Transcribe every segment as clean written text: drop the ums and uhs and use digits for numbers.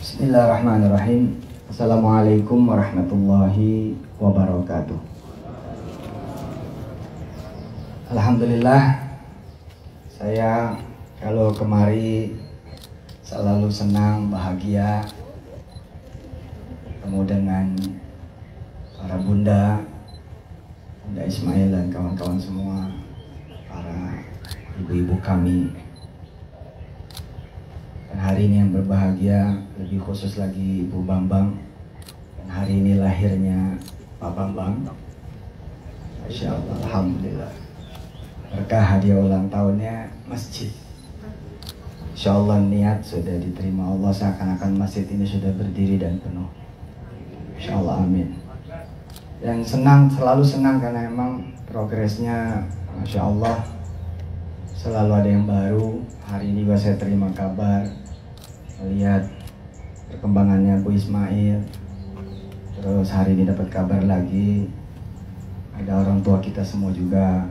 Bismillahirrahmanirrahim. Assalamualaikum warahmatullahi wabarakatuh. Alhamdulillah, saya kalau kemari selalu senang, bahagia ketemu dengan para Bunda Ismail dan kawan-kawan semua, para ibu-ibu kami. Dan hari ini yang berbahagia, lebih khusus lagi Ibu Bambang. Dan hari ini lahirnya Pak Bambang. Masya Allah, Alhamdulillah. Berkah hadiah ulang tahunnya masjid. Insya Allah niat sudah diterima Allah, seakan-akan masjid ini sudah berdiri dan penuh. Insya Allah, amin. Dan senang, selalu senang karena memang progresnya Masya Allah selalu ada yang baru. Hari ini juga saya terima kabar, melihat perkembangannya Bu Ismail. Terus hari ini dapat kabar lagi ada orang tua kita semua juga,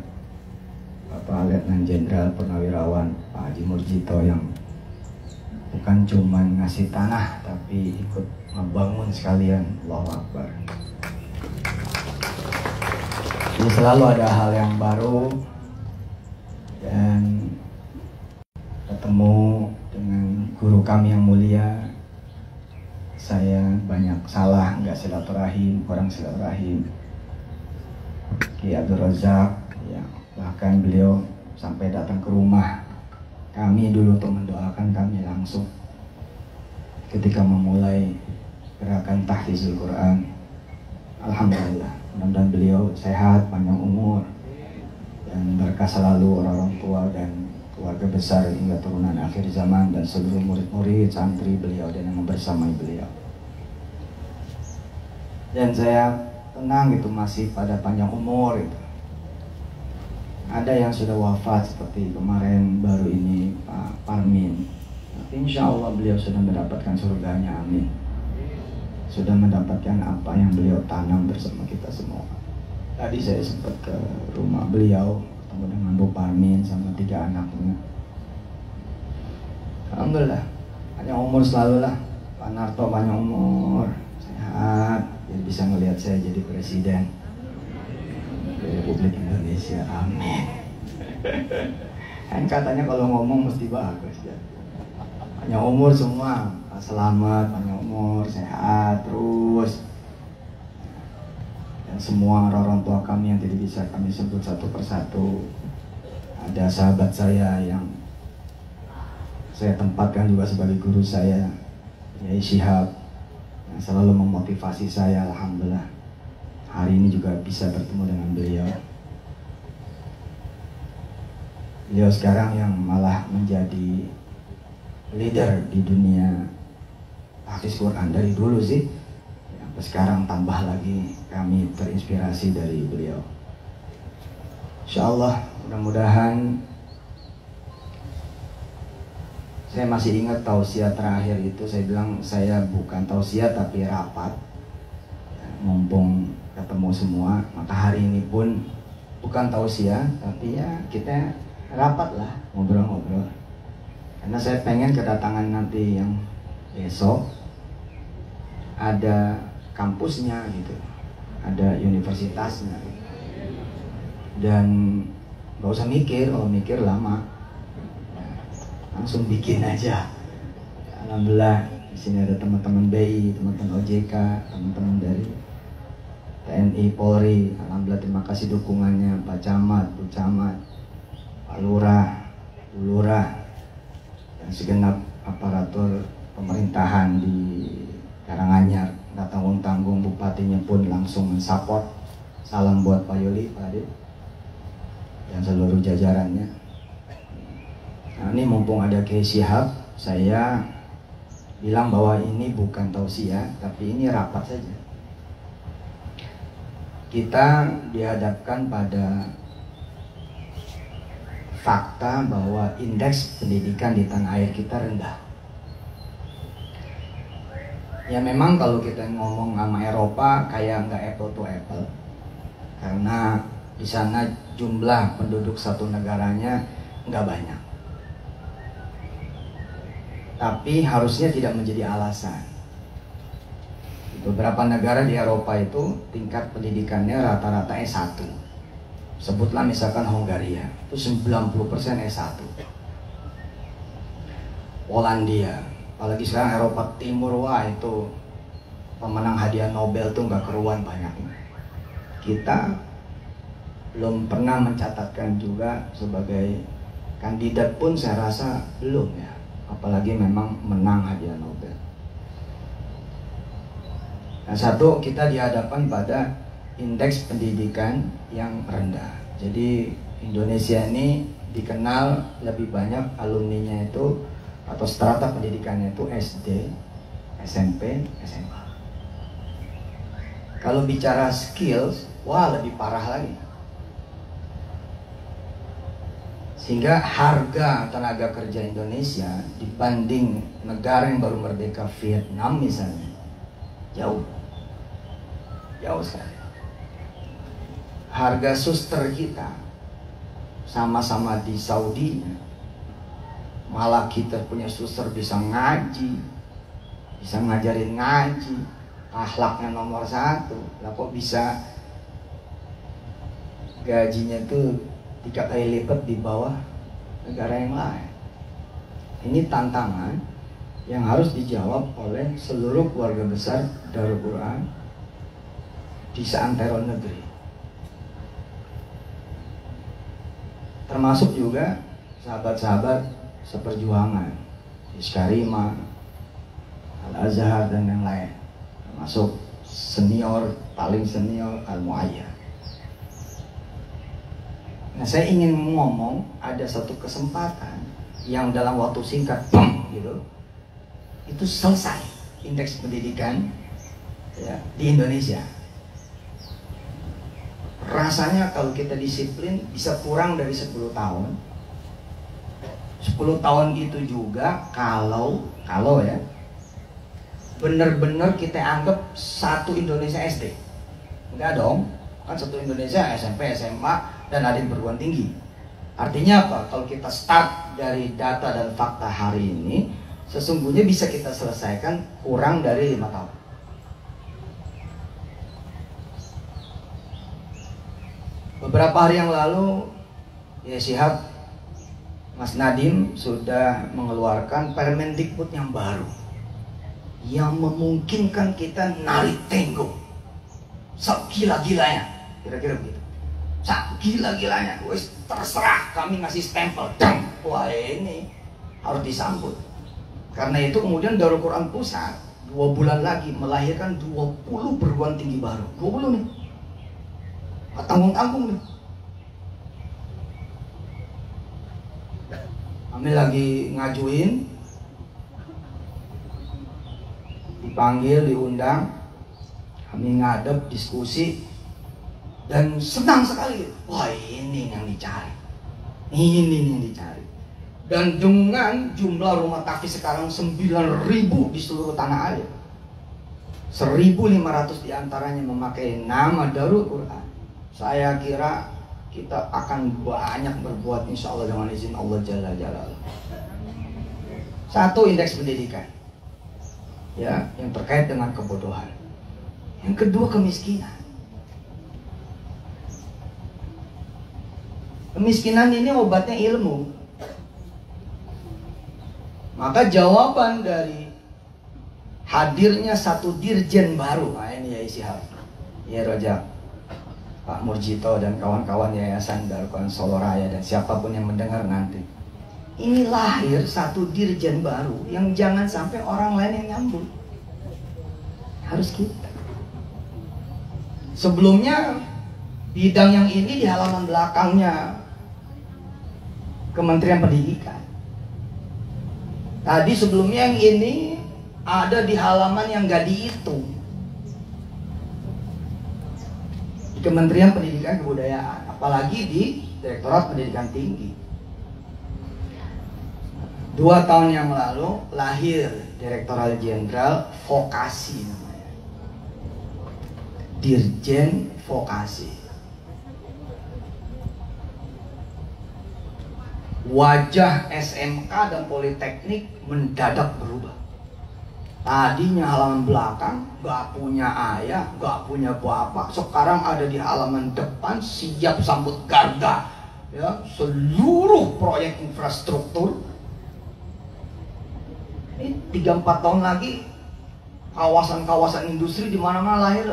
Bapak Letnan Jenderal Purnawirawan Pak Haji Murjito, yang bukan cuma ngasih tanah tapi ikut membangun sekalian. Allahu Akbar. Jadi selalu ada hal yang baru, dan ketemu dengan guru kami yang mulia. Saya banyak salah, nggak silaturahim, kurang silaturahim. Ki Abdul Razak, ya, bahkan beliau sampai datang ke rumah kami dulu untuk mendoakan kami langsung ketika memulai gerakan tahfizul Quran. Alhamdulillah, mudah-mudahan beliau sehat, panjang umur, dan berkah selalu orang tua dan keluarga besar hingga turunan akhir zaman, dan seluruh murid-murid, santri beliau dan yang membersamai beliau. Dan saya tenang gitu, masih pada panjang umur gitu. Ada yang sudah wafat seperti kemarin baru ini Pak Parmin. Tapi insya Allah beliau sudah mendapatkan surganya, amin. Sudah mendapatkan apa yang beliau tanam bersama kita semua. Tadi saya sempat ke rumah beliau, ketemu dengan Bu Parmin sama 3 anaknya. Alhamdulillah, panjang umur selalu lah. Pak Narto panjang umur, sehat, jadi bisa ngelihat saya jadi presiden Republik Indonesia, amin. Kan katanya kalau ngomong mesti bagus ya. Panjang umur semua, selamat, panjang umur, sehat terus. Dan semua orang tua kami yang tidak bisa kami sebut satu persatu. Ada sahabat saya yang saya tempatkan juga sebagai guru saya, Yai Syihab, yang selalu memotivasi saya. Alhamdulillah, hari ini juga bisa bertemu dengan beliau. Beliau sekarang yang malah menjadi leader di dunia tahfiz Quran dari dulu sih. Sekarang tambah lagi kami terinspirasi dari beliau. Insya Allah, mudah-mudahan. Saya masih ingat tausiah terakhir itu, saya bilang saya bukan tausiah tapi rapat. Mumpung ketemu semua, maka hari ini pun bukan tausiah tapi ya kita rapat lah, ngobrol-ngobrol. Karena saya pengen kedatangan nanti yang besok ada kampusnya gitu, ada universitasnya gitu. Dan gak usah mikir, kalau mikir lama, langsung bikin aja. Alhamdulillah di sini ada teman-teman BI, teman-teman OJK, teman-teman dari TNI, Polri. Alhamdulillah, terima kasih dukungannya Pak Camat, Bu Camat, Pak Lurah, Bu Lurah, dan segenap aparatur pemerintahan di Karanganyar. Nggak tanggung-tanggung, bupatinya pun langsung mensupport. Salam buat Pak Yuli, Pak Adit, dan seluruh jajarannya. Nah, ini mumpung ada Kiai Syihab, saya bilang bahwa ini bukan tausiah, tapi ini rapat saja. Kita dihadapkan pada fakta bahwa indeks pendidikan di tanah air kita rendah. Ya memang kalau kita ngomong sama Eropa kayak nggak apple to apple, karena di sana jumlah penduduk satu negaranya nggak banyak. tapi harusnya tidak menjadi alasan. Beberapa negara di Eropa itu tingkat pendidikannya rata-rata S1. Sebutlah misalkan Hongaria, itu 90% S1. Polandia, apalagi sekarang Eropa Timur, wah itu pemenang hadiah Nobel tuh nggak keruan banyaknya. Kita belum pernah mencatatkan juga sebagai kandidat pun, saya rasa belum ya, apalagi memang menang hadiah Nobel. Nah, satu, kita dihadapkan pada indeks pendidikan yang rendah. Jadi Indonesia ini dikenal lebih banyak alumninya itu atau strata pendidikannya itu SD, SMP, SMA. Kalau bicara skills, wah lebih parah lagi. Sehingga harga tenaga kerja Indonesia dibanding negara yang baru merdeka, Vietnam misalnya, jauh sekali. Harga suster kita sama-sama di Saudi, malah kita punya suster bisa ngaji, bisa ngajarin ngaji, akhlaknya nomor 1. Lah kok bisa gajinya tuh 3 kali lipat di bawah negara yang lain? Ini tantangan yang harus dijawab oleh seluruh keluarga besar Darul Quran di seantero negeri, termasuk juga sahabat-sahabat seperjuangan Iskarima, Al-Azhar dan yang lain, termasuk senior, paling senior Al-Muayyad. Nah, saya ingin ngomong ada satu kesempatan yang dalam waktu singkat gitu, itu selesai indeks pendidikan ya, di Indonesia. Rasanya kalau kita disiplin bisa kurang dari 10 tahun. 10 tahun itu juga kalau ya benar-benar kita anggap satu Indonesia SD. Enggak dong, kan satu Indonesia SMP, SMA, dan ada yang perguruan tinggi. Artinya apa? Kalau kita start dari data dan fakta hari ini, sesungguhnya bisa kita selesaikan kurang dari 5 tahun. Beberapa hari yang lalu, ya Syihab, Mas Nadiem sudah mengeluarkan Permendikbud yang baru, yang memungkinkan kita narik tenggo segila-gilanya, kira-kira begitu. Gila-gilanya, wes terserah, kami ngasih stempel. Wah, ini harus disambut. Karena itu kemudian Darul Quran Pusat 2 bulan lagi melahirkan 20 perguruan tinggi baru. 20 nih, tanggung-tanggung nih. Kami lagi ngajuin, dipanggil, diundang, kami ngadep, diskusi, dan senang sekali. Wah, ini yang dicari, ini yang dicari. Dan dengan jumlah rumah tahfiz sekarang 9.000 di seluruh tanah air, 1.500 diantaranya memakai nama Darul Quran. Saya kira kita akan banyak berbuat insya Allah dengan izin Allah Jalla Jalaluhu. Satu, indeks pendidikan ya, yang terkait dengan kebodohan. Yang kedua, kemiskinan. Kemiskinan ini obatnya ilmu. Maka jawaban dari hadirnya satu dirjen baru, nah ini ya Syihab, ya Rojak, Pak Murjito dan kawan-kawan Yayasan Darul Quran Solo Raya dan siapapun yang mendengar nanti, ini lahir satu dirjen baru yang jangan sampai orang lain yang nyambut, harus kita. Sebelumnya bidang yang ini di halaman belakangnya Kementerian Pendidikan. Tadi sebelumnya yang ini ada di halaman yang gak dihitung, di Kementerian Pendidikan Kebudayaan, apalagi di Direktorat Pendidikan Tinggi. 2 tahun yang lalu lahir Direktorat Jenderal Vokasi namanya, Dirjen Vokasi. wajah SMK dan Politeknik mendadak berubah. Tadinya halaman belakang, gak punya ayah, gak punya bapak, sekarang ada di halaman depan, siap sambut garda. Ya, seluruh proyek infrastruktur. Ini 3-4 tahun lagi kawasan-kawasan industri di mana-mana lahir.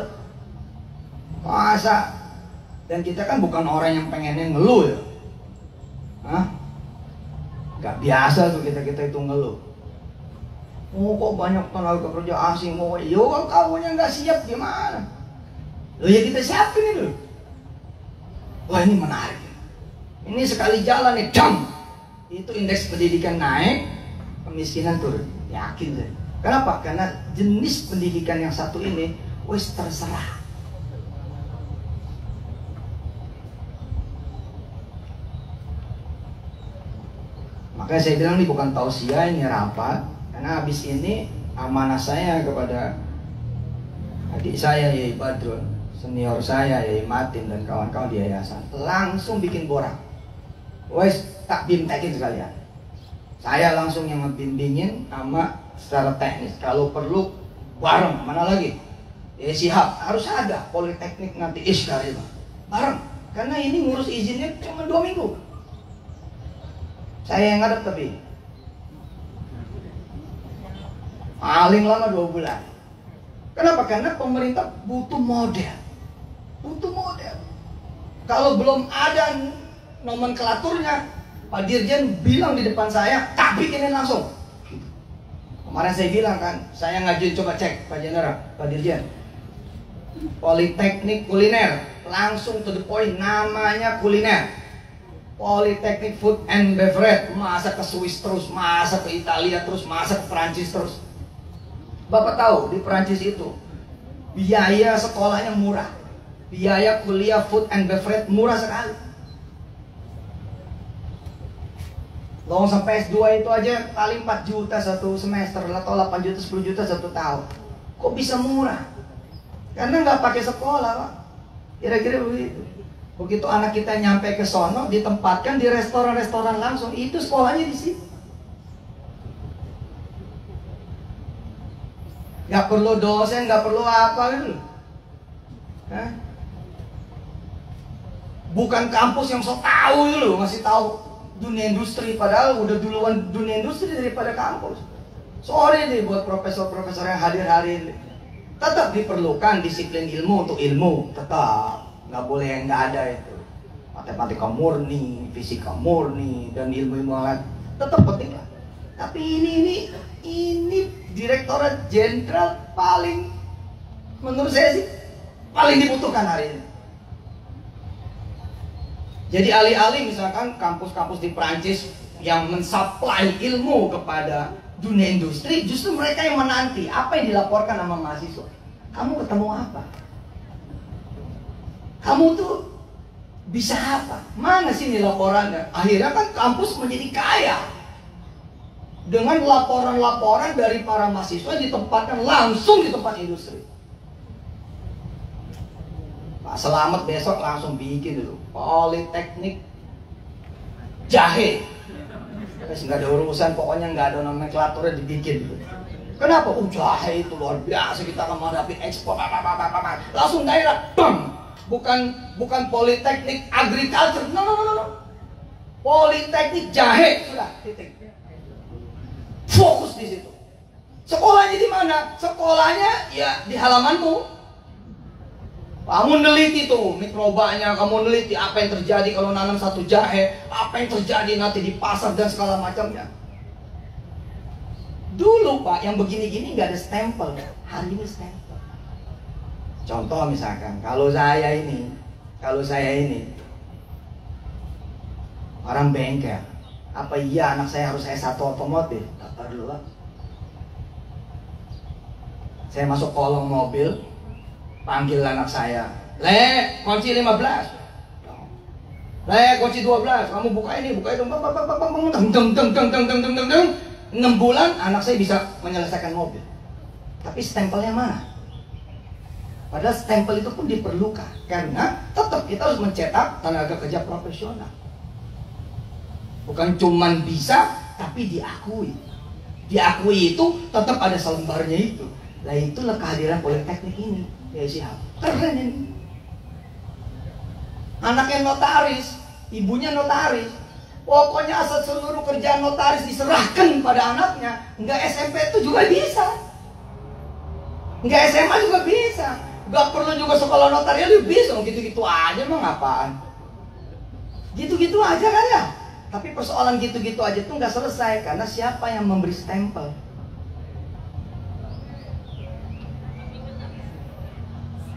Masa? Dan kita kan bukan orang yang pengennya ngeluh ya. Hah? Gak biasa tuh kita itu ngeluh. Oh, kok banyak tenaga kerja asing. Oh, yo kalau kamunya nggak siap gimana? Loh ya kita siapin itu. Wah ini menarik. Ini sekali jalan nih, jam. Itu indeks pendidikan naik, kemiskinan turun. Yakin saya. Kenapa? Karena jenis pendidikan yang satu ini, wes terserah. Makanya saya bilang ini bukan tausiah, ini rapat. Karena habis ini amanah saya kepada adik saya Yai Badrun, senior saya Yai Matin dan kawan-kawan di yayasan, langsung bikin borak. Wes tak bimtekin sekalian. Saya langsung yang ngebimbingin sama secara teknis. Kalau perlu bareng, mana lagi? Ya Sihab harus ada Politeknik nanti Iskar itu bareng. Karena ini ngurus izinnya cuma 2 minggu. Saya yang ngadep tapi paling lama 2 bulan. Kenapa? Karena pemerintah butuh model. Butuh model. Kalau belum ada nomenklaturnya, Pak Dirjen bilang di depan saya, tak bikinin langsung. Kemarin saya bilang kan, saya ngajuin, coba cek Pak Jenderal, Pak Dirjen. Politeknik kuliner, langsung to the point, namanya kuliner. Politeknik food and beverage, masa ke Swiss terus, masa ke Italia terus, masa ke Prancis terus. Bapak tahu di Prancis itu biaya sekolahnya murah, biaya kuliah food and beverage murah sekali. Loh sampai S2 itu aja paling 4 juta satu semester, atau 8 juta, 10 juta satu tahun. Kok bisa murah? Karena nggak pakai sekolah, Pak. Kira-kira begitu. Begitu anak kita nyampe ke sono, ditempatkan di restoran-restoran langsung, itu sekolahnya di situ. Gak perlu dosen, gak perlu apa gitu. Hah? Bukan kampus yang sok tahu gitu, masih tahu dunia industri, padahal udah duluan dunia industri daripada kampus. Sorry nih buat profesor-profesor yang hadir hari ini. Tetap diperlukan disiplin ilmu untuk ilmu, tetap. Nggak boleh yang nggak ada itu. Matematika murni, fisika murni, dan ilmu-ilmu lain tetap penting lah. Tapi ini Direktorat Jenderal paling, menurut saya sih, paling dibutuhkan hari ini. Jadi alih-alih misalkan kampus-kampus di Prancis yang mensuplai ilmu kepada dunia industri, justru mereka yang menanti apa yang dilaporkan sama mahasiswa. Kamu ketemu apa? Kamu tuh bisa apa? Mana sih ini laporannya? Akhirnya kan kampus menjadi kaya dengan laporan-laporan dari para mahasiswa ditempatkan langsung di tempat industri. Pak Selamat besok langsung bikin dulu Politeknik Jahe. Nggak ada urusan, pokoknya nggak ada nomenklaturnya dibikin dulu. Kenapa? Jahe itu luar biasa, kita akan menghadapi ekspor, langsung daerah, bang. Bukan Politeknik Agriculture, no. Politeknik Jahe, sudah titik. Fokus di situ. Sekolahnya di mana? Sekolahnya ya di halamanmu. Kamu neliti tuh mikrobanya, kamu neliti apa yang terjadi kalau nanam satu jahe, apa yang terjadi nanti di pasar dan segala macamnya. Dulu Pak, yang begini-gini nggak ada stempel, hari ini stempel. Contoh misalkan, kalau saya ini orang bengkel, apa iya anak saya harus S1 otomotif? Tak perlu lah. Saya masuk kolong mobil, panggil anak saya, Le, kunci 15. Le, kunci 12. Kamu buka ini, buka itu. 6 bulan anak saya bisa menyelesaikan mobil. Tapi stempelnya mana? Padahal stempel itu pun diperlukan karena tetap kita harus mencetak tenaga kerja profesional. Bukan cuman bisa, tapi diakui. Diakui itu tetap ada selembarnya itu. Nah itulah kehadiran politeknik ini. Ya siap. Keren ini. Anaknya notaris, ibunya notaris. Pokoknya asal seluruh kerjaan notaris diserahkan pada anaknya. Enggak SMP itu juga bisa. Enggak SMA juga bisa. Enggak perlu juga sekolah notarial juga bisa. Gitu-gitu aja mah ngapaan. Gitu-gitu aja kan ya. Tapi persoalan gitu-gitu aja tuh nggak selesai. Karena siapa yang memberi stempel?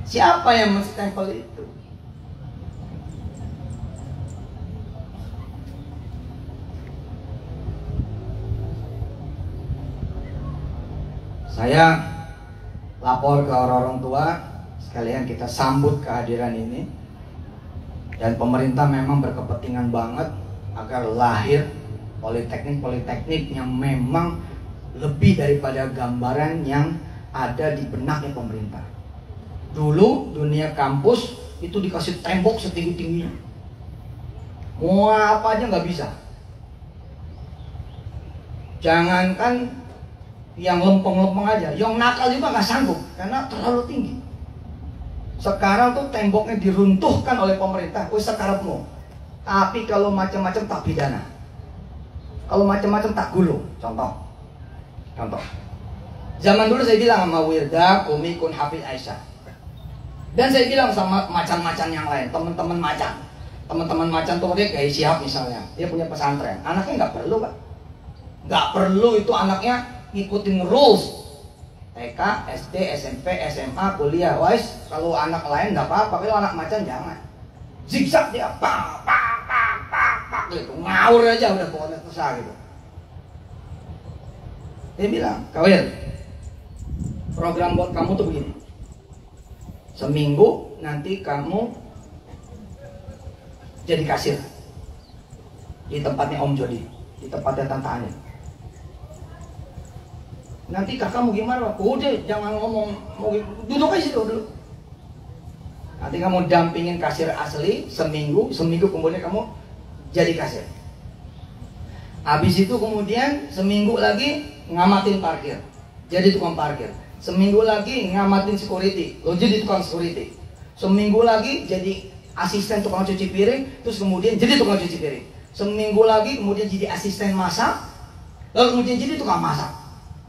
Siapa yang menstempel itu? Saya lapor ke orang-orang tua, sekalian kita sambut kehadiran ini. Dan pemerintah memang berkepentingan banget agar lahir politeknik-politeknik yang memang lebih daripada gambaran yang ada di benaknya pemerintah. Dulu dunia kampus itu dikasih tembok setinggi-tingginya. Mau apa aja nggak bisa. Jangankan yang lempeng-lempeng aja, yang nakal juga nggak sanggup karena terlalu tinggi. Sekarang tuh temboknya diruntuhkan oleh pemerintah, wis sekarepmu. Tapi kalau macam-macam tak pidana. Kalau macam-macam tak gulung. Contoh. Zaman dulu saya bilang sama Wirda, Umi, Kun, Hafid, Aisyah. Dan saya bilang sama macan-macan yang lain, teman-teman macan. Teman-teman macan tuh dia kayak Syihab misalnya, dia punya pesantren. Anaknya nggak perlu Pak. Nggak perlu itu anaknya ngikutin rules. TK, SD, SMP, SMA, kuliah. Wais, kalau anak lain nggak apa-apa, kalau anak macan jangan. Zigzag dia, pak, gitu. Ngawur aja udah pokoknya susah gitu. Dia bilang, Kawil, program buat kamu tuh begini. Seminggu nanti kamu jadi kasir di tempatnya Om Jody, di tempatnya Tante Ani. Nanti kakak mau gimana? Udah jangan ngomong, mau duduk aja situ dulu. Nanti kamu dampingin kasir asli seminggu kemudian kamu jadi kasir. Habis itu kemudian seminggu lagi ngamatin parkir, jadi tukang parkir. Seminggu lagi ngamatin security, lo jadi tukang security. Seminggu lagi jadi asisten tukang cuci piring, terus kemudian jadi tukang cuci piring. Seminggu lagi kemudian jadi asisten masak, lalu kemudian jadi tukang masak.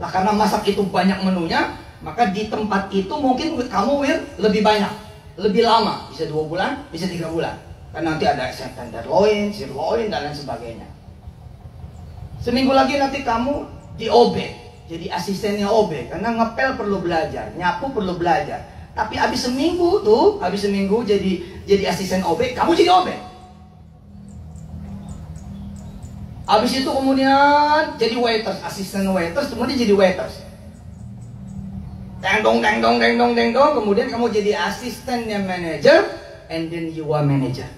Nah karena masak itu banyak menunya, maka di tempat itu mungkin kamu lebih banyak, lebih lama, bisa 2 bulan, bisa 3 bulan. Kan nanti ada tenderloin, sirloin dan lain sebagainya. Seminggu lagi nanti kamu di OB, jadi asistennya OB, karena ngepel perlu belajar, nyapu perlu belajar. Tapi habis seminggu jadi asisten OB, kamu jadi OB. Habis itu kemudian jadi waiters, asisten waiters, kemudian jadi waiters. Deng dong, kemudian kamu jadi asistennya manager, and then you are manager.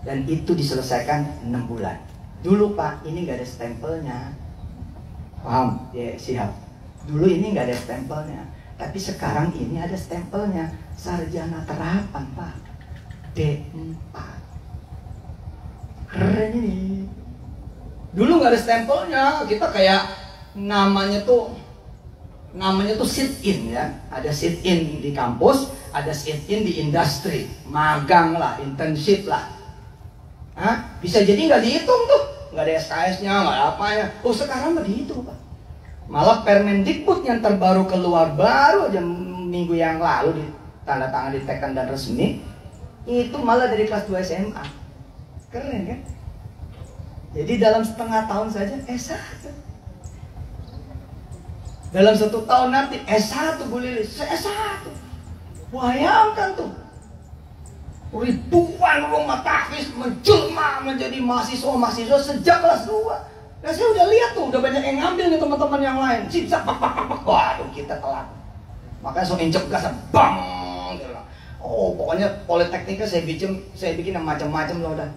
Dan itu diselesaikan 6 bulan. Dulu Pak, ini nggak ada stempelnya. Paham? Ya, siap. Dulu ini nggak ada stempelnya. Tapi sekarang ini ada stempelnya. Sarjana terapan Pak. D4. Keren ini. Dulu nggak ada stempelnya, kita kayak namanya tuh sit in ya. Ada sit in di kampus, ada sit in di industri, magang lah, internship lah. Hah? Bisa jadi nggak dihitung tuh, nggak ada SKS-nya, nggak ada apanya. Oh sekarang nggak dihitung Pak. Malah Permendikbud yang terbaru keluar baru aja minggu yang lalu ditandatangani, ditekan dan resmi, itu malah dari kelas 2 SMA. Keren kan? Jadi dalam setengah tahun saja S1. Dalam 1 tahun nanti S1 Bu Lili, S1. Bayangkan tuh. Ribuan rumah tahfiz menjelma menjadi mahasiswa sejak kelas 2. Nah saya udah lihat tuh, udah banyak yang ngambil nih teman-teman yang lain. Zigzag, waduh kita telat. Makanya langsung injek gas, bang. Oh pokoknya politekniknya saya bikin yang macam-macam loh udah.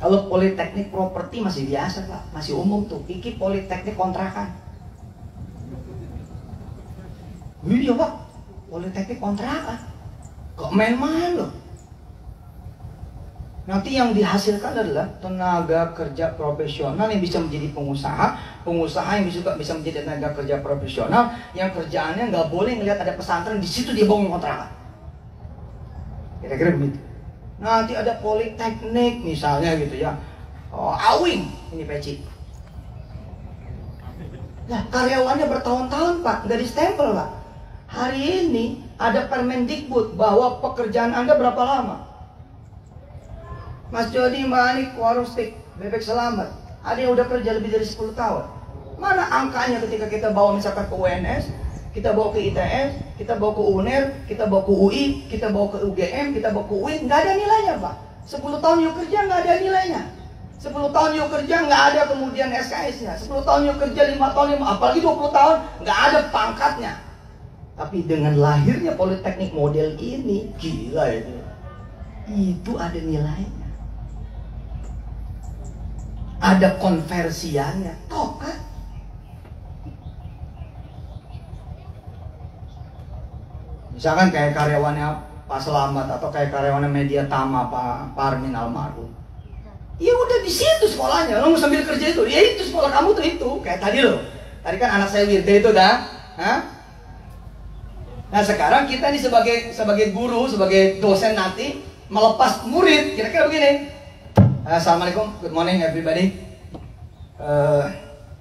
Kalau politeknik properti masih biasa Pak, masih umum tuh. Iki politeknik kontrakan. Iya Pak, politeknik kontrakan. Kok main-main loh. Nanti yang dihasilkan adalah tenaga kerja profesional yang bisa menjadi pengusaha, pengusaha yang juga bisa menjadi tenaga kerja profesional yang kerjaannya nggak boleh ngelihat ada pesantren di situ dia bangun kontrakan. Kira-kira begitu. Nanti ada politeknik misalnya gitu ya, Awing ini peci. Nah karyawannya bertahun-tahun Pak, nggak distempel Pak. Hari ini ada Permendikbud bahwa pekerjaan Anda berapa lama? Mas Jody, Mbak Anik, Warung Steak, Bebek Selamat, ada yang udah kerja lebih dari 10 tahun. Mana angkanya ketika kita bawa misalkan ke UNS, kita bawa ke ITS, kita bawa ke UNER, kita bawa ke UI, kita bawa ke UGM, kita bawa ke UIN, nggak ada nilainya Pak. 10 tahun yuk kerja nggak ada nilainya. 10 tahun yuk kerja nggak ada kemudian SKS-nya. 10 tahun yuk kerja 5 tahun, apalagi 20 tahun nggak ada pangkatnya. Tapi dengan lahirnya politeknik model ini, gila itu ada nilainya. Ada konversiannya, toh kan? Misalkan kayak karyawannya Pak Selamat atau kayak karyawannya Media Tama Pak Parmin almarhum. Ya udah di situ sekolahnya, lo mau sambil kerja itu, ya itu sekolah kamu tuh itu. Kayak tadi loh, tadi kan anak saya Wirda itu dah. Nah sekarang kita nih sebagai guru, sebagai dosen nanti melepas murid, kira-kira begini. Assalamualaikum, good morning everybody.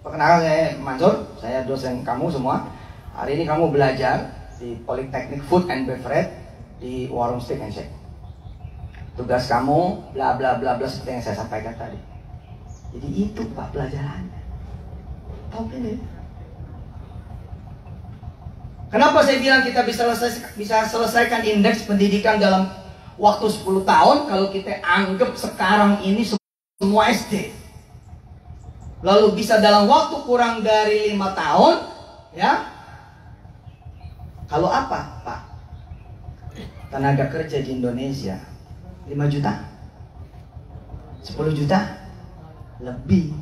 Perkenalkan saya Mansur, saya dosen kamu semua. Hari ini kamu belajar di Politeknik Food and Beverage di Warung Steak and Shake. Tugas kamu bla bla bla bla seperti yang saya sampaikan tadi. Jadi itu Pak pelajarannya. Oke nih. Kenapa saya bilang kita bisa selesaikan indeks pendidikan dalam waktu 10 tahun kalau kita anggap sekarang ini semua SD. Lalu bisa dalam waktu kurang dari 5 tahun, ya. Kalau apa, Pak? Tenaga kerja di Indonesia 5 juta? 10 juta? Lebih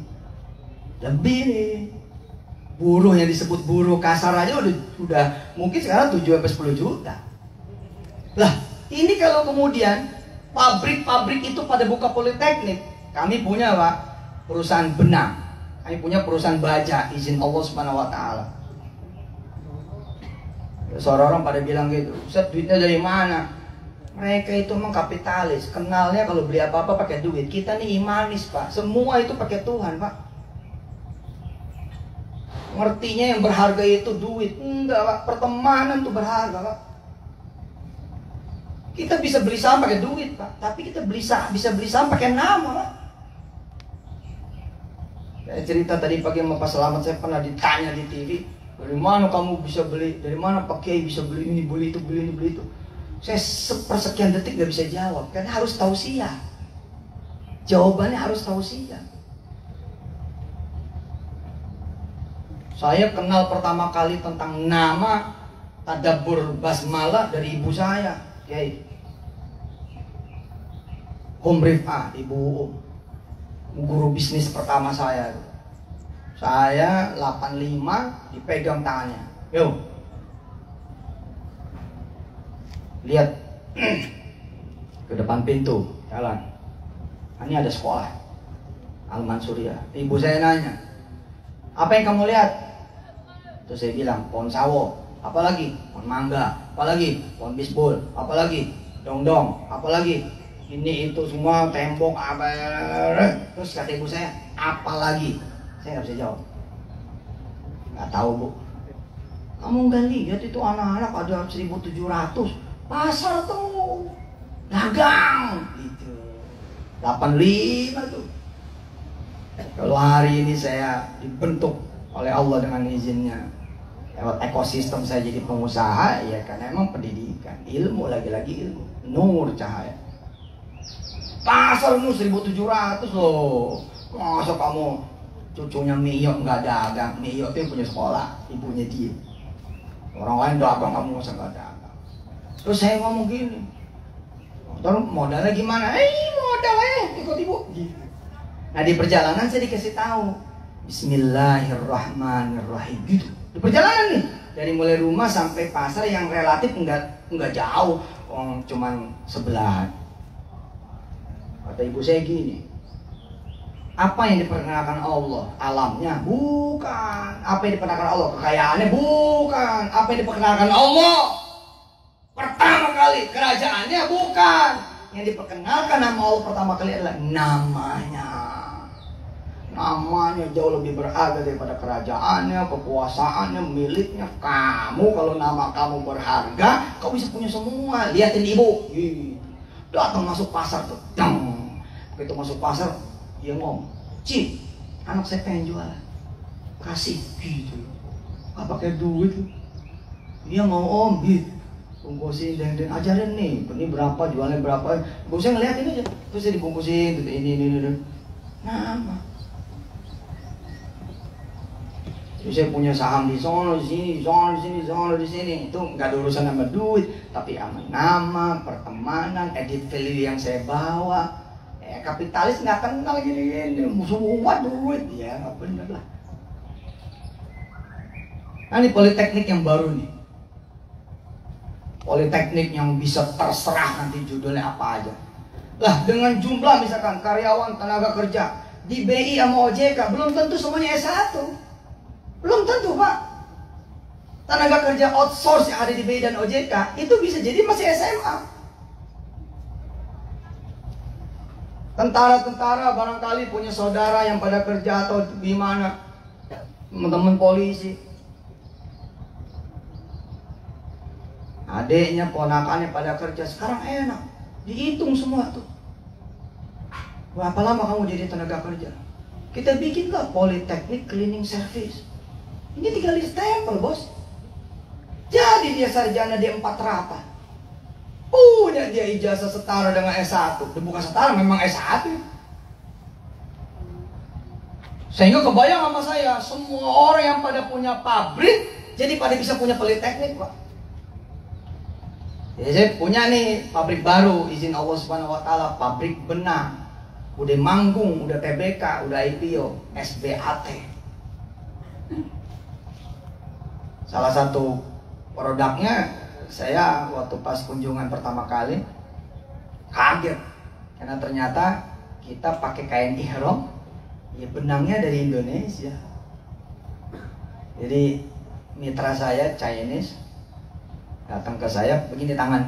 nih. Buruh yang disebut buruh kasar aja udah mungkin sekarang 7-10 juta. Lah, ini kalau kemudian pabrik-pabrik itu pada buka politeknik, kami punya Pak perusahaan benang, kami punya perusahaan baja, izin Allah Subhanahu Wa Taala. Seorang orang pada bilang gitu, Ustaz duitnya dari mana? Mereka itu memang kapitalis, kenalnya kalau beli apa-apa pakai duit. Kita nih imanis Pak, semua itu pakai Tuhan Pak. Ngertinya yang berharga itu duit, enggak Pak, pertemanan tuh berharga Pak. Kita bisa beli saham pakai duit Pak, tapi kita bisa beli saham pakai nama Pak. Saya cerita tadi pagi sama Pak Selamat, saya pernah ditanya di TV, dari mana kamu bisa beli, dari mana Pak Kiai bisa beli ini, beli itu, beli ini, beli itu. Saya sepersekian detik gak bisa jawab, karena harus tausiah. Jawabannya harus tausiah. Saya kenal pertama kali tentang nama Tadabbur Basmalah dari ibu saya, Kiai Rif'ah, ibu guru bisnis pertama saya. Saya 85 dipegang tangannya. Yo, lihat ke depan pintu jalan. Ini ada sekolah Al-Mansuriyah. Ibu saya nanya, apa yang kamu lihat? Terus saya bilang, pohon sawo. Apalagi? Pohon mangga. Apalagi? Pohon bisbol. Apalagi? Dongdong. Apalagi? Ini itu semua tembok apa? Terus kata ibu saya, apalagi? Saya nggak bisa jawab. Nggak tahu Bu. Kamu nggak lihat itu anak-anak ada 1.700 pasar tuh dagang gitu. 85 tuh. Kalau hari ini saya dibentuk oleh Allah dengan izinnya lewat ekosistem saya jadi pengusaha, ya karena emang pendidikan, ilmu, lagi-lagi ilmu, nur cahaya. Pasar 1.700 loh. Masa kamu cucunya Mio nggak dagang? Mio itu yang punya sekolah, ibunya dia. Orang lain dagang, kamu masa nggak dagang? Terus saya ngomong gini, terus modalnya gimana? Modal ikut ibu. Gitu. Nah di perjalanan saya dikasih tahu, Bismillahirrahmanirrahim. Gitu. Di perjalanan nih, dari mulai rumah sampai pasar yang relatif nggak jauh, cuman sebelah. Kata ibu saya gini, apa yang diperkenalkan Allah? Alamnya? Bukan. Apa yang diperkenalkan Allah? Kekayaannya? Bukan. Apa yang diperkenalkan Allah? Pertama kali kerajaannya? Bukan. Yang diperkenalkan nama Allah pertama kali adalah namanya. Namanya jauh lebih berharga daripada kerajaannya, kekuasaannya, miliknya. Kamu kalau nama kamu berharga, kau bisa punya semua. Lihatin ibu, datang masuk pasar tuh, begitu masuk pasar, dia ngomong, Cik, anak saya pengen jualan, kasih gitu. Gak pakai duit, dia mau om gitu, bungkusin dan ajarin nih, ini berapa, jualnya berapa. Gue saya ngeliatin aja, terus saya dibungkusin, gitu, ini. Nama. Jadi saya punya saham di sono, di sini, di sini. Itu nggak ada urusan sama duit, tapi sama nama, pertemanan, edit value yang saya bawa. Kapitalis nggak kenal gini-gini, semua duit, ya nggak bener lah. Nah ini politeknik yang baru nih, politeknik yang bisa terserah nanti judulnya apa aja. Lah dengan jumlah misalkan karyawan tenaga kerja di BI sama OJK belum tentu semuanya S1. Belum tentu Pak. Tenaga kerja outsource yang ada di BI dan OJK itu bisa jadi masih SMA. Tentara-tentara barangkali punya saudara yang pada kerja atau gimana, teman-teman polisi, adiknya, ponakannya pada kerja. Sekarang enak, dihitung semua tuh. Berapa lama kamu jadi tenaga kerja? Kita bikinlah Politeknik Cleaning Service. Ini tinggal di stempel bos. Jadi dia sarjana di 4 rata. Punya dia ijazah setara dengan S1. Bukan setara, memang S1. Sehingga kebayang sama saya, semua orang yang pada punya pabrik, jadi pada bisa punya politeknik Pak. Jadi saya punya nih pabrik baru, izin Allah Subhanahu Wa Taala, pabrik benang. Udah manggung, udah TBK, udah IPO, SBAT. Salah satu produknya, saya waktu pas kunjungan pertama kali kaget karena ternyata kita pakai kain ihram, ya benangnya dari Indonesia. Jadi mitra saya Chinese datang ke saya begini tangan,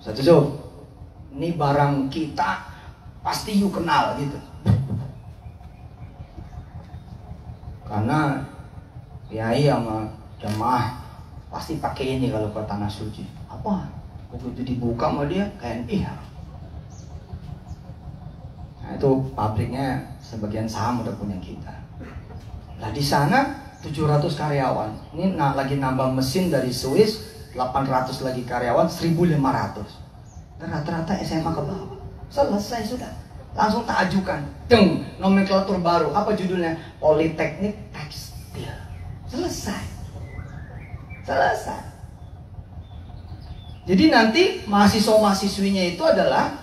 satu ini barang kita pasti you kenal gitu. Karena kiai sama jemaah pasti pakai ini kalau ke tanah suci. Apa? Begitu dibuka sama dia kain ihram. Nah itu pabriknya sebagian saham udah punya kita. Nah di sana 700 karyawan. Ini lagi nambah mesin dari Swiss, 800 lagi karyawan, 1.500. Dan rata-rata SMA ke bawah. Selesai sudah. Langsung tak ajukan. Nomenklatur baru. Apa judulnya? Politeknik Tekstil. Selesai. Jadi nanti mahasiswa-mahasiswinya itu adalah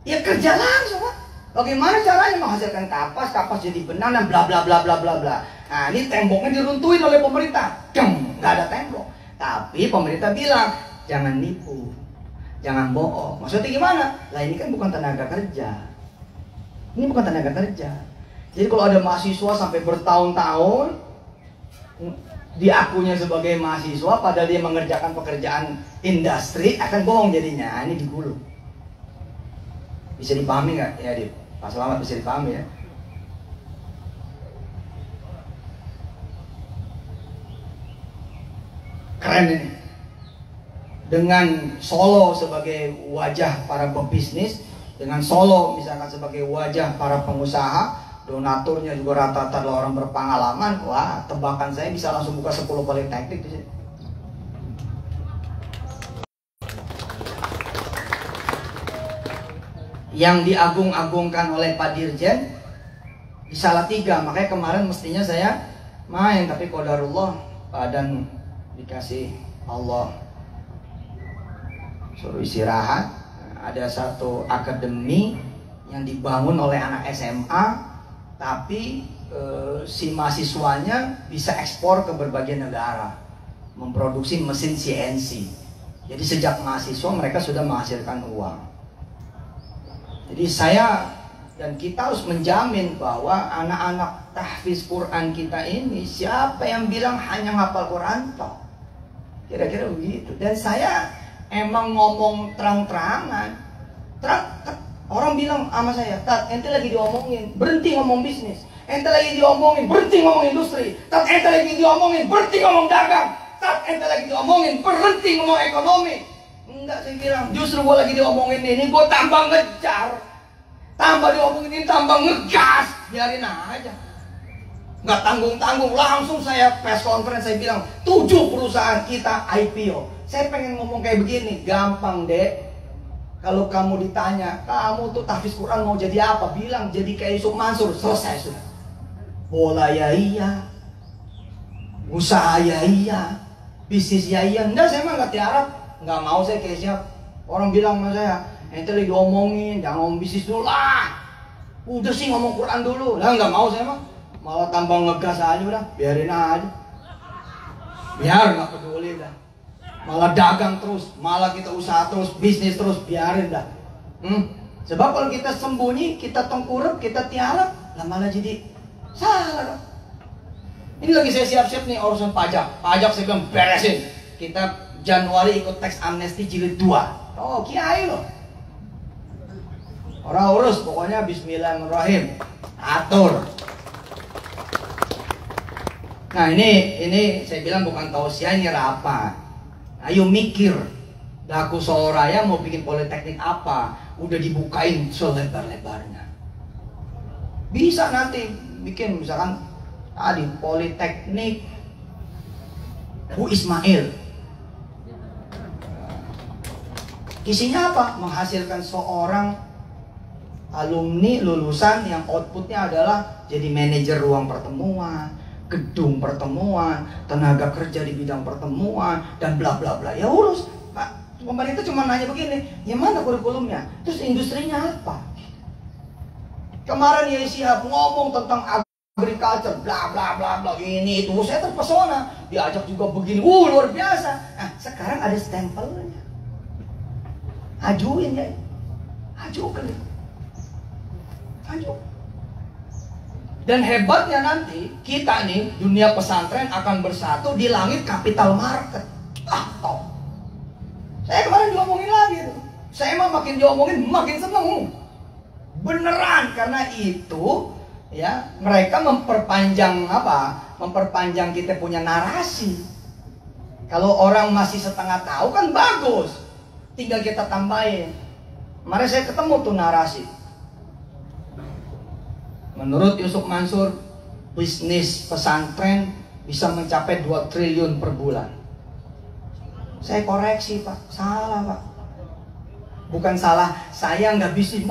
ya kerja langsung Pak. Bagaimana caranya menghasilkan kapas jadi benang dan bla bla bla bla bla bla. Nah ini temboknya diruntuhin oleh pemerintah. Nggak ada tembok. Tapi pemerintah bilang jangan nipu, jangan bohong. Maksudnya gimana? Lah ini kan bukan tenaga kerja. Ini bukan tenaga kerja. Jadi kalau ada mahasiswa sampai bertahun-tahun diakunya sebagai mahasiswa padahal dia mengerjakan pekerjaan industri, akan bohong jadinya. Nah, ini digulung. Bisa dipahami nggak ya Dit? Pak Selamat bisa dipahami ya? Keren ini. Dengan Solo sebagai wajah para pebisnis, dengan Solo misalkan sebagai wajah para pengusaha, donaturnya juga rata-rata adalah orang berpengalaman. Wah, tebakan saya bisa langsung buka 10 politeknik di sini. Yang diagung-agungkan oleh Pak Dirjen di Salatiga. Makanya kemarin mestinya saya main, tapi qadarullah badan dikasih Allah suruh istirahat. Ada satu akademi yang dibangun oleh anak SMA, tapi si mahasiswanya bisa ekspor ke berbagai negara, memproduksi mesin CNC. Jadi sejak mahasiswa mereka sudah menghasilkan uang. Jadi saya dan kita harus menjamin bahwa anak-anak tahfiz Quran kita ini, siapa yang bilang hanya ngapal Quran toh? Kira-kira begitu. Dan saya emang ngomong terang-terangan. Orang bilang sama saya, "Tat, ente lagi diomongin, berhenti ngomong bisnis. Ente lagi diomongin, berhenti ngomong industri. Tat, ente lagi diomongin, berhenti ngomong dagang. Tat, ente lagi diomongin, berhenti ngomong ekonomi." Enggak, saya bilang, justru gue lagi diomongin ini, gue tambah ngejar. Tambah diomongin ini, tambah ngegas. Biarin aja. Nggak tanggung-tanggung, langsung saya press conference, saya bilang 7 perusahaan kita IPO. Saya pengen ngomong kayak begini, gampang dek. Kalau kamu ditanya, kamu tuh tahfiz Quran mau jadi apa? Bilang jadi kayak Yusuf Mansur, selesai sudah. Bola ya iya, usaha ya iya, bisnis ya iya. Enggak, saya mah nggak tiarap, nggak mau saya kayak siapa. Orang bilang sama saya, ente lagi diomongin, jangan ngomong bisnis dulu lah. Udah sih ngomong Quran dulu. Lah nggak mau saya mah. Malah tambah ngegas aja udah, biarin aja. Biar nggak peduli dah. Malah dagang terus, malah kita usaha terus, bisnis terus, biarin dah. Sebab kalau kita sembunyi, kita tengkurap, kita tiarap, lah malah jadi salah. Ini lagi saya siap-siap nih urusan pajak. Pajak saya bilang beresin. Kita Januari ikut teks amnesti jilid 2. Oh, kiai loh. Orang urus, pokoknya bismillahirrahmanirrahim. Atur. Nah ini saya bilang bukan tausiah, ini rapat. Ayo mikir. Daku Soraya mau bikin politeknik apa? Udah dibukain selebar-lebarnya. Bisa nanti bikin misalkan tadi politeknik Bu Ismail. Isinya apa? Menghasilkan seorang alumni lulusan yang outputnya adalah jadi manajer ruang pertemuan, gedung pertemuan, tenaga kerja di bidang pertemuan, dan bla bla bla. Ya urus. Pak, pemerintah cuma nanya begini, ya mana kurikulumnya? Terus industrinya apa? Kemarin ya Siap ngomong tentang agriculture, bla bla bla bla, ini itu. Saya terpesona, diajak juga begini, luar biasa. Nah, sekarang ada stempelnya. Ajuin ya, ajukan. Ayo. Dan hebatnya nanti kita nih dunia pesantren akan bersatu di langit capital market. Toh. Saya kemarin diomongin lagi tuh. Saya mah makin diomongin makin seneng. Beneran, karena itu ya mereka memperpanjang apa? Memperpanjang kita punya narasi. Kalau orang masih setengah tahu kan bagus. Tinggal kita tambahin. Kemarin saya ketemu tuh narasi. Menurut Yusuf Mansur, bisnis pesantren bisa mencapai 2 triliun per bulan. Saya koreksi Pak, salah Pak. Bukan salah, saya nggak bisnis,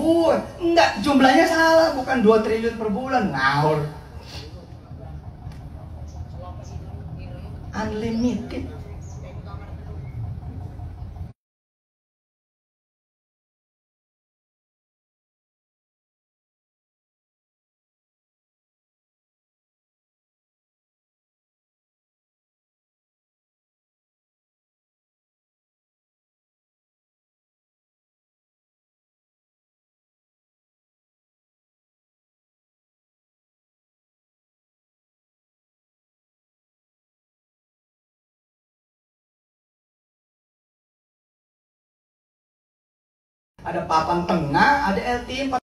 enggak, jumlahnya salah, bukan 2 triliun per bulan, ngawur. Unlimited. Ada papan tengah, ada LTE